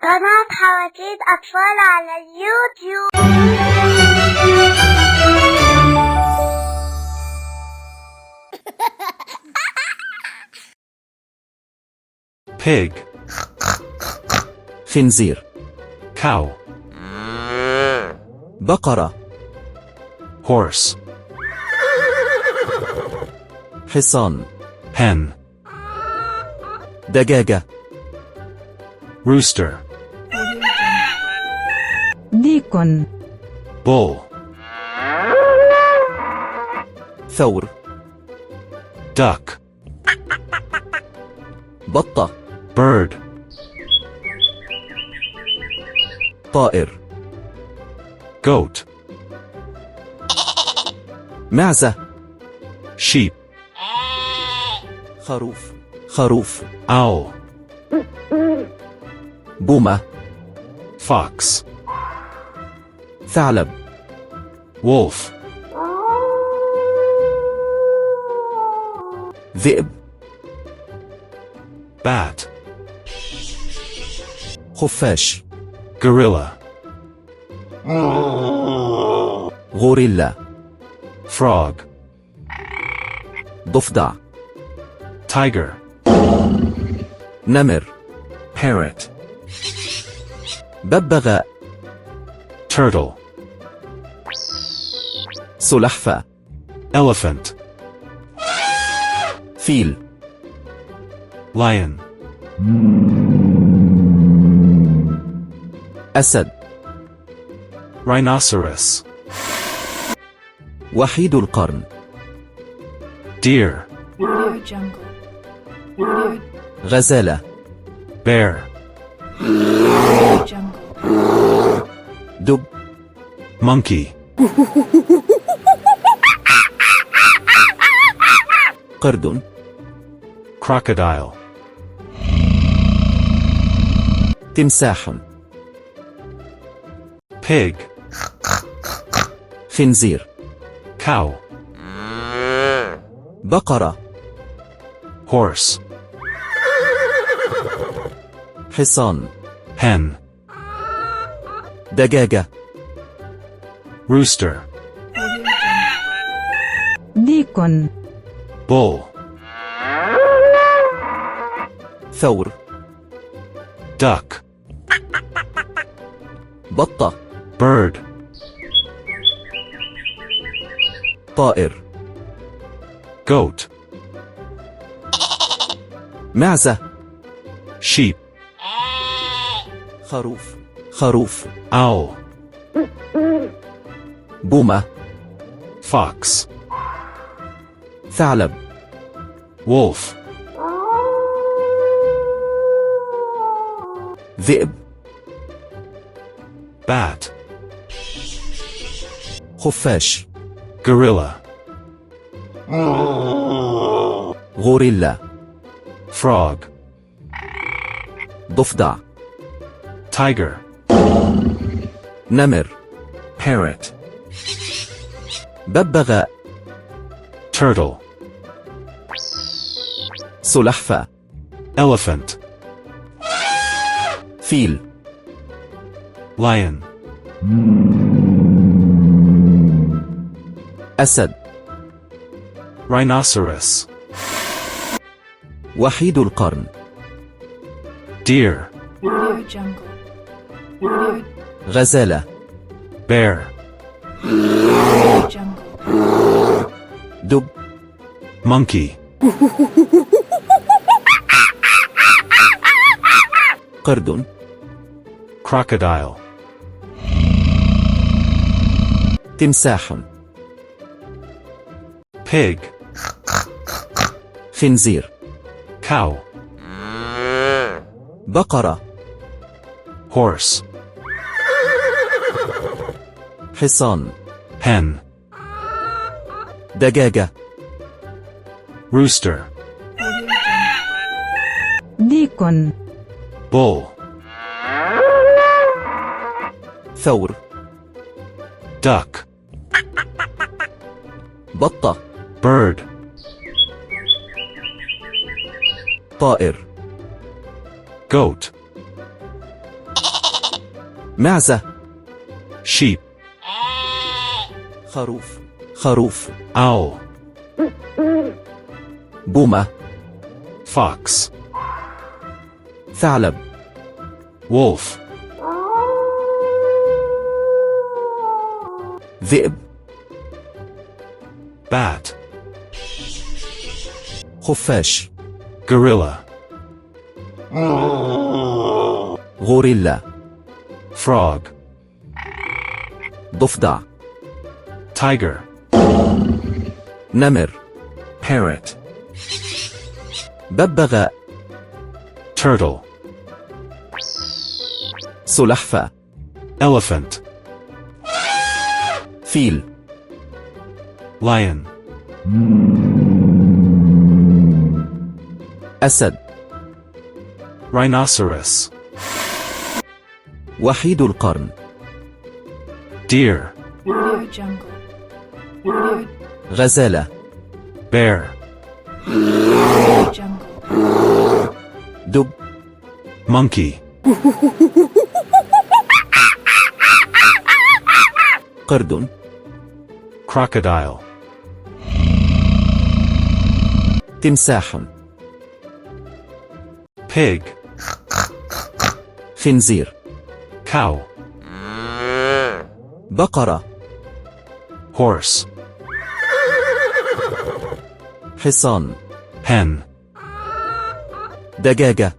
قناة حواديت أطفال على اليوتيوب. pig خنزير. cow بقرة. horse حصان. hen دجاجة. rooster ديكن. bull ثور. duck بطة. bird طائر. goat معزة. sheep خروف. خروف. owl بومة. fox ثعلب. wolf ذئب. bat خفاش. gorilla غوريلا. frog ضفدع. tiger نمر. parrot ببغاء. turtle سلحفاة. elephant فيل. lion أسد. rhinoceros وحيد القرن. deer Audio Jungle. Audio غزالة. bear Jungle. دب. monkey قرد. crocodile تمساح. pig خنزير. cow بقرة. horse حصان. hen دجاجة. rooster ديكن. bull ثور. duck بطة. bird طائر. goat معزة. sheep خروف. خروف. owl بومة. fox ثعلب. wolf ذئب. bat خفاش. gorilla غوريلا. frog ضفدع. tiger نمر. parrot ببغاء. turtle سلحفاة. elephant فيل. lion أسد. rhinoceros وحيد القرن. deer Audio Jungle. Audio غزالة. bear Jungle. دب. monkey قرد. crocodile تمساح. pig خنزير. cow بقرة. horse حصان. hen دجاجة. rooster ديكن. bull ثور. duck بطة. bird طائر. goat معزة. sheep, خروف. خروف. owl, بومة. fox, ثعلب. wolf, ذئب. bat, خفاش. gorilla, غوريلا. frog, ضفدع. tiger, نمر. parrot, ببغاء. turtle, سلحفاة. elephant, فيل. lion, أسد. rhinoceros, وحيد القرن. deer, Audio Jungle. Audio غزالة. bear, Jungle. دب. monkey, قرد. crocodile, تمساح. pig, خنزير. cow, بقرة. horse, حصان. hen, دجاجة.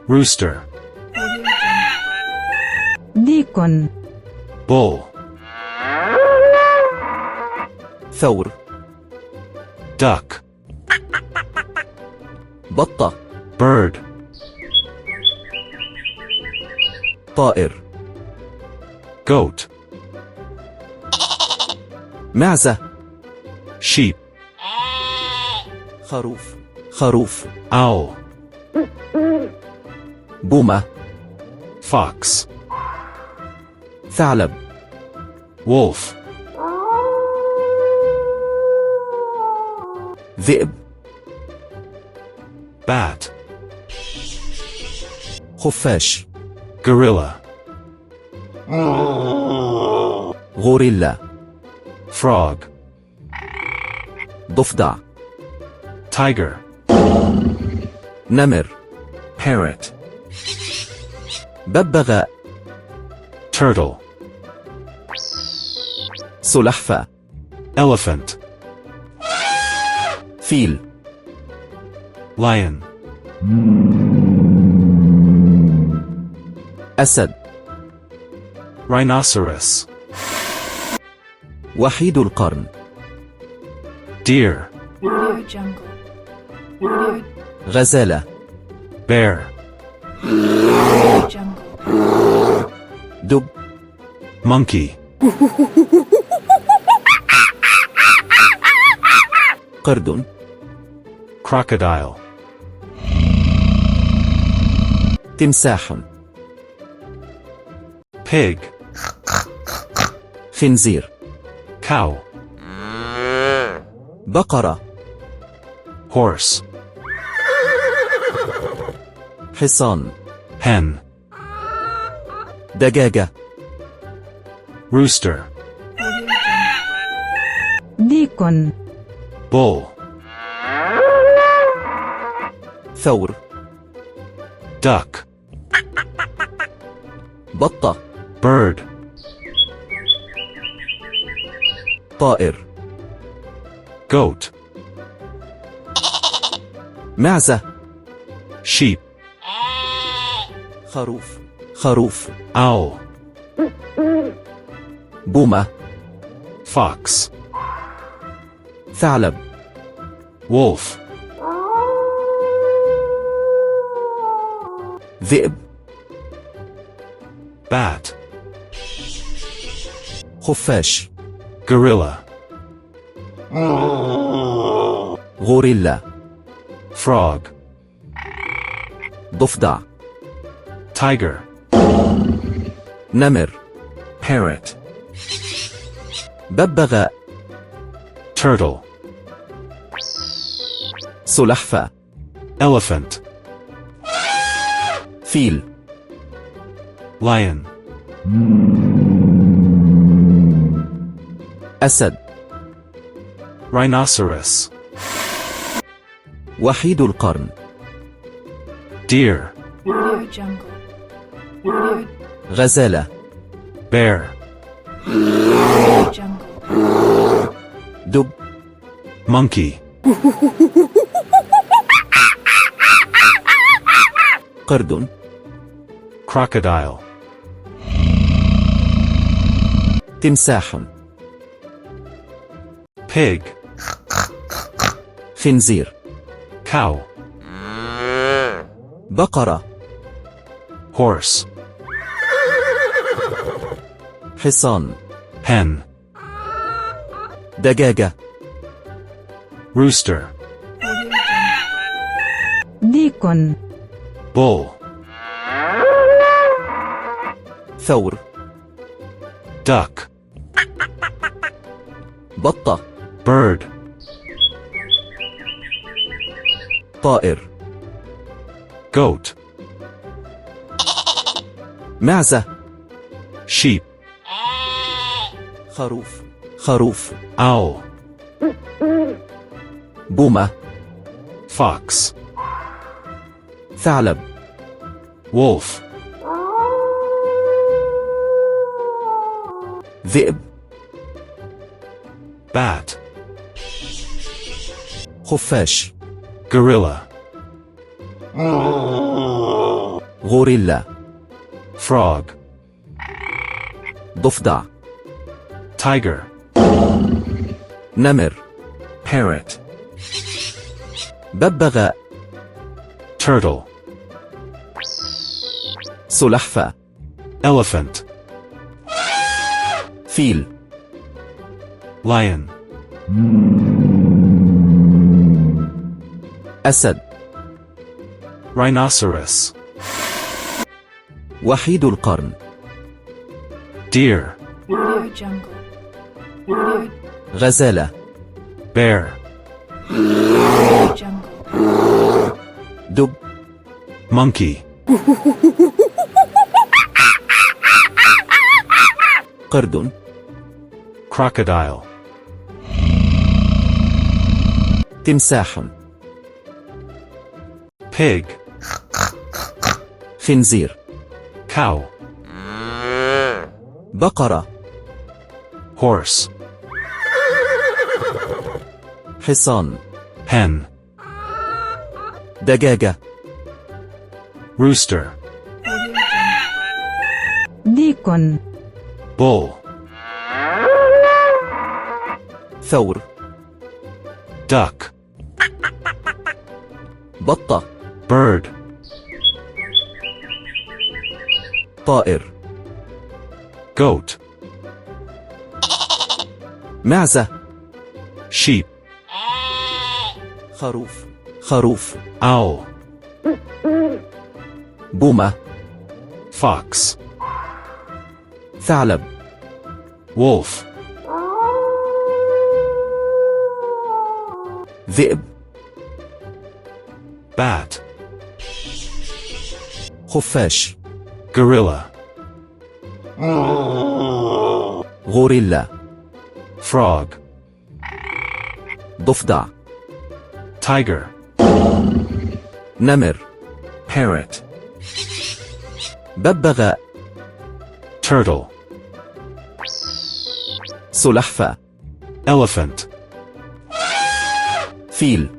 rooster, ديكن. bull, ثور. duck, بطة. bird, طائر. goat, معزة. sheep, خروف. خروف. owl, بومة. fox, ثعلب. wolf, ذئب. bat, خفاش. gorilla, غوريلا. frog, ضفدع. tiger, نمر. parrot, ببغاء. turtle, سلحفاة. elephant, فيل. lion, أسد. rhinoceros, وحيد القرن. deer, Audio Jungle. Audio غزالة. bear, Jungle. دب. monkey, قرد. crocodile, تمساح. pig, خنزير. cow, بقرة. horse, حصان. hen, دجاجة. rooster, ديكن. bull, ثور. duck, بطة. bird, طائر. goat, معزة. sheep, خروف. خروف. owl, بومة. fox, ثعلب. wolf, ذئب. bat, خفاش. gorilla, غوريلا. frog, ضفدع. tiger, نمر. parrot, ببغاء. turtle, سلحفاة. elephant, فيل. lion, أسد. rhinoceros, وحيد القرن. deer, Audio Jungle. Audio غزالة. bear, Jungle. دب. monkey, قرد. crocodile, تمساح. pig, خنزير. cow, بقرة. horse, حصان. hen, دجاجة. rooster, ديكن. bull, ثور. duck, بطة. bird, طائر. goat, معزة. sheep, خروف. خروف. owl, بومة. fox, ثعلب. wolf, ذئب. bat, خفاش. gorilla, غوريلا. frog, ضفدع. tiger, نمر. parrot, ببغاء. turtle, سلحفاة. elephant, فيل. lion, أسد. rhinoceros, وحيد القرن. deer, Audio Jungle. Audio غزالة. bear, Jungle. دب. monkey, قرد. crocodile, تمساح. pig, خنزير. cow, بقرة. horse, حصان. hen, دجاجة. rooster, ديكن. bull, ثور. duck, بطة. bird, طائر. goat, معزة. sheep, خروف. خروف. owl, بومة. fox, ثعلب. wolf, ذئب. bat, خفاش. gorilla, غوريلا. frog, ضفدع. tiger, نمر. parrot, ببغاء. turtle, سلحفاة. elephant, فيل.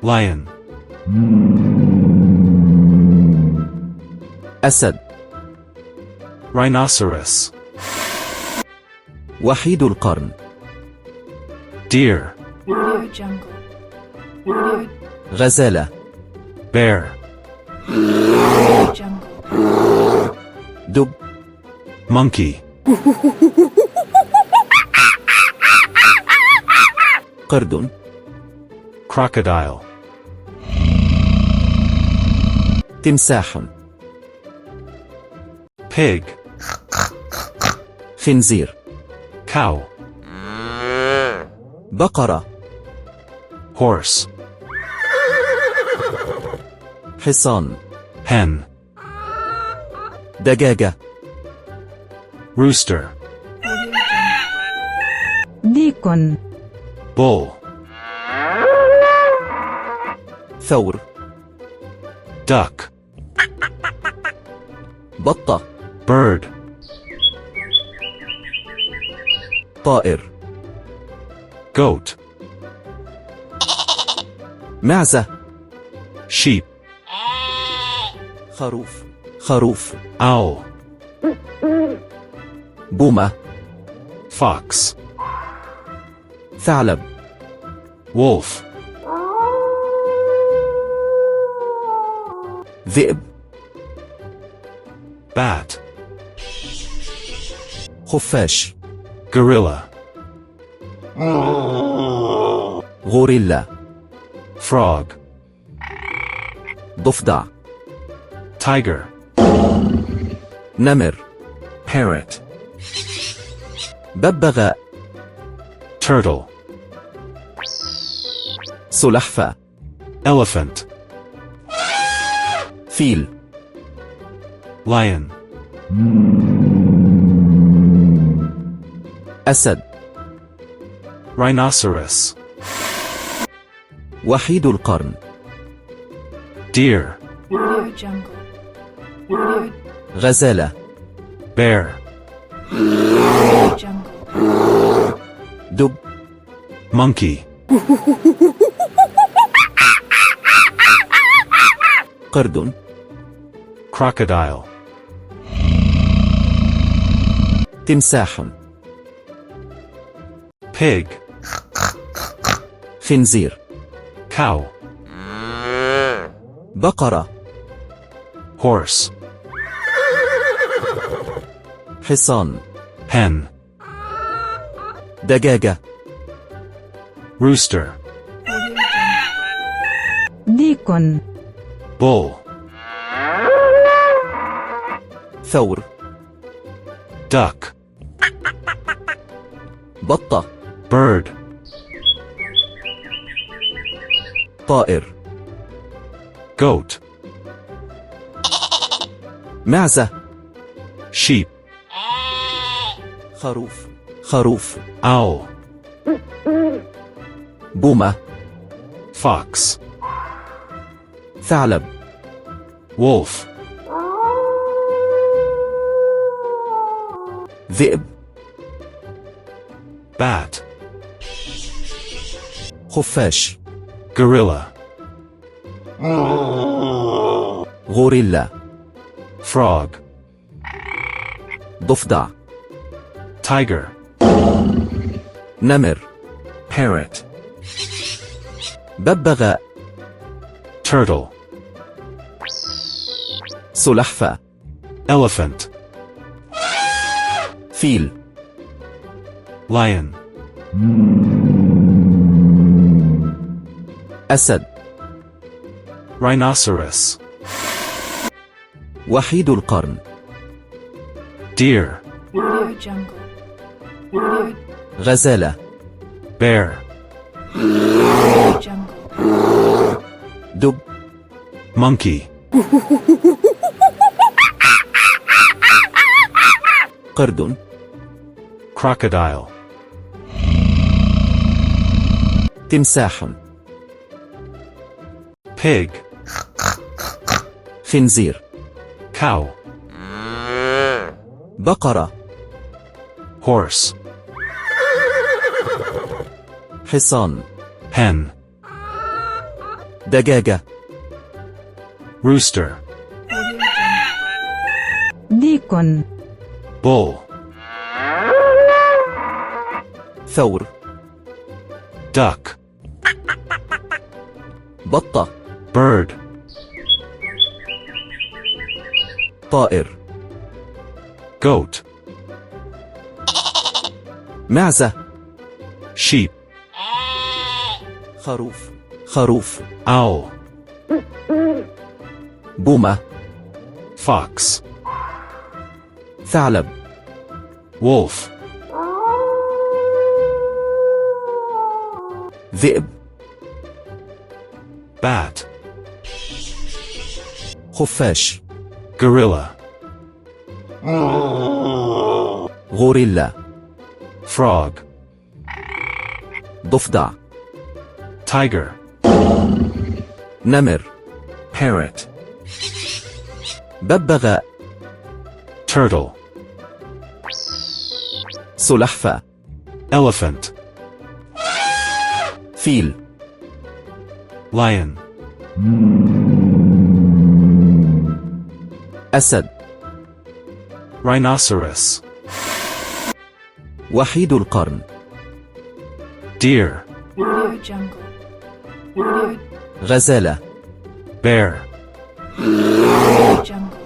lion, أسد. rhinoceros, وحيد القرن. deer, Audio Jungle. Audio غزالة. bear, Jungle. دب. monkey, قرد. crocodile, تمساح. pig, خنزير. cow, بقرة. horse, حصان. hen, دجاجة. rooster, ديك. bull, ثور. duck, بطة. bird, طائر. goat, معزة. sheep, خروف. خروف. owl, بومة. fox, ثعلب. wolf, ذئب. bat, خفاش. gorilla, غوريلا. frog, ضفدع. tiger, نمر. parrot, ببغاء. turtle, سلحفاة. elephant, فيل. lion, أسد. rhinoceros, وحيد القرن. deer, Audio Jungle. Audio غزالة. bear, Jungle. دب. monkey, قرد. crocodile, تمساح. pig, خنزير. cow, بقرة. horse, حصان. hen, دجاجة. rooster, ديك. bull, ثور. duck, بطة. bird, طائر. goat, معزة. sheep, خروف. خروف. owl, بومة. fox, ثعلب. wolf, ذئب. bat, خفاش. gorilla, غوريلا. frog, ضفدع. tiger, نمر. parrot, ببغاء. turtle, سلحفاة. elephant, فيل. lion, أسد. rhinoceros, وحيد القرن. deer, Audio Jungle. Audio غزالة. bear, Jungle. دب. monkey, قرد. crocodile, تمساح. pig, خنزير. cow, بقرة. horse, حصان. hen, دجاجة. rooster, ديك. bull, ثور. duck, بطة. bird, طائر. goat, معزة. sheep, خروف. خروف. owl, بومة. fox, ثعلب. wolf, ذئب. bat, خفاش. gorilla, غوريلا. frog, ضفدع. tiger, نمر. parrot, ببغاء. turtle, سلحفاة. elephant, فيل. lion, أسد. rhinoceros, وحيد القرن. deer, Audio Jungle. Audio غزالة. bear, Jungle.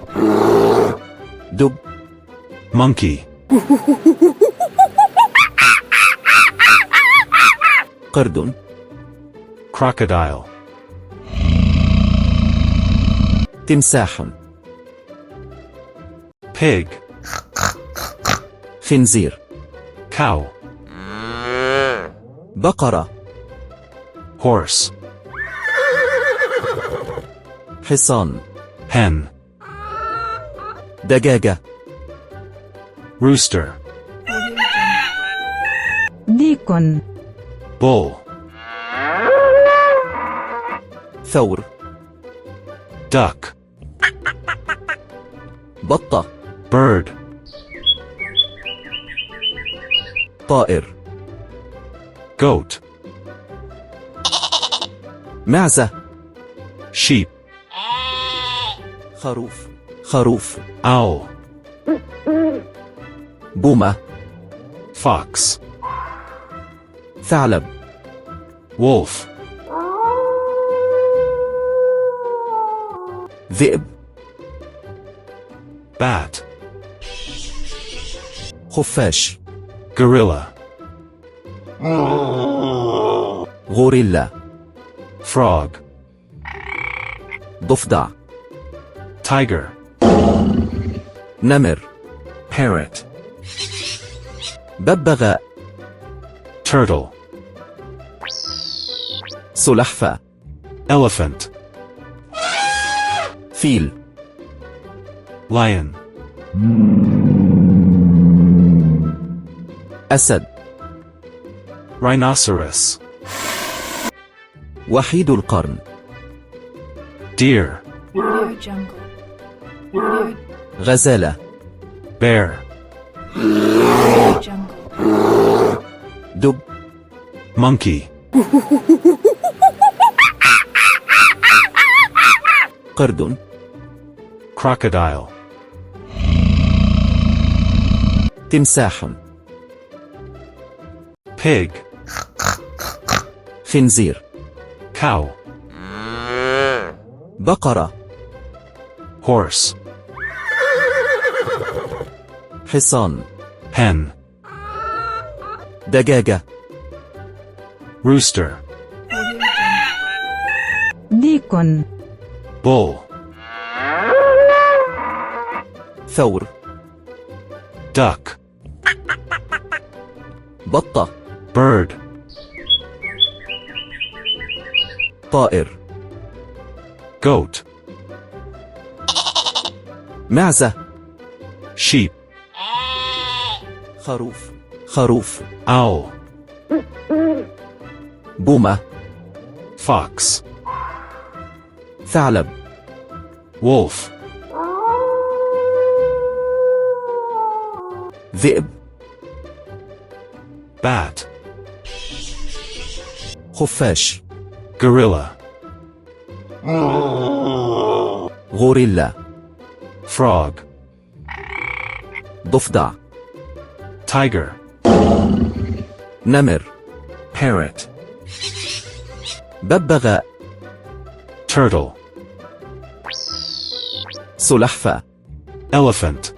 دب. monkey, قرد. crocodile, تمساح. pig, خنزير. cow, بقرة. horse, حصان. hen, دجاجة. rooster, Audio Jungle. ديكن. bull, ثور. duck, بطة. bird, طائر. goat, معزة. sheep, خروف. خروف. owl, بومة. fox, ثعلب. wolf, ذئب. bat, خفاش. gorilla, غوريلا. frog, ضفدع. tiger, نمر. parrot, ببغاء. turtle, سلحفاة. elephant, فيل. lion, أسد. rhinoceros, وحيد القرن. deer, Audio Jungle. Audio غزالة. bear, Jungle. دب. monkey, قرد. crocodile, تمساح. pig, خنزير. cow, بقرة. horse, حصان. hen, دجاجة. rooster, Audio Jungle. ديكن. bull, ثور. duck, بطة. bird, طائر. goat, معزة. sheep, خروف. خروف. owl, بومة. fox, ثعلب. wolf, ذئب. bat, خفاش. gorilla, غوريلا. frog, ضفدع. tiger, نمر. parrot, ببغاء. turtle, سلحفاة. elephant,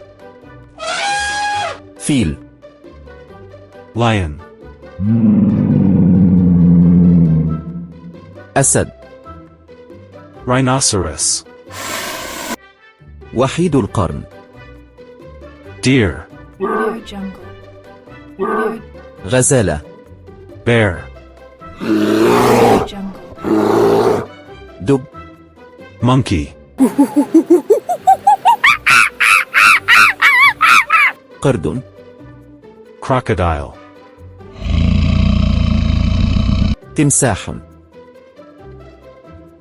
فيل. lion, أسد. rhinoceros, وحيد القرن. deer, Audio Jungle. Audio غزالة. bear, Jungle. دب. monkey, قرد. crocodile, تمساح.